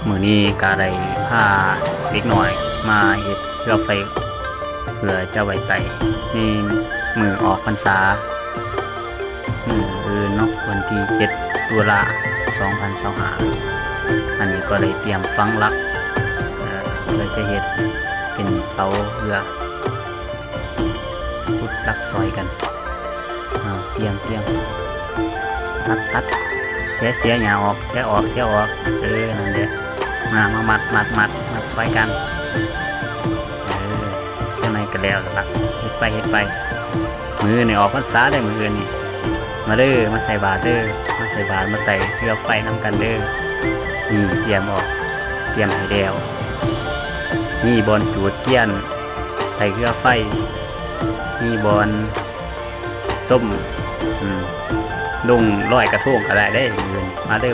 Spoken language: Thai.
มื้อนี้ก็ได้พาเด็กน้อยมาเฮ็ดเรือไฟเพื่อจะไว้ไต่นี่มื้อออกพรรษามื้ออื่นเนาะวันที่7ตุลา2025อันนี้ก็เลยเตรียมฝังหลักเพื่อจะเฮ็ดเป็นเสาเรือขุดหลักซอยกันเตรียมตัดเสียหญ้าออกเสียออกนั่นแหละมามัดซอยกันจังไหนก็แล้วล่ะเฮ็ดไปมือนี่ออกพรรษาได้มื้ออื่นนี่มาเด้อมาใส่บาตรเด้อมาใส่บาตรมาไต่เรือไฟนำกันเด้อนี่เตรียมให้แล้วมีบอนจูดเทียนไต่เรือไฟมีบอนส้มลงร้อยกระทงก็ได้มื้ออื่นมาเด้อ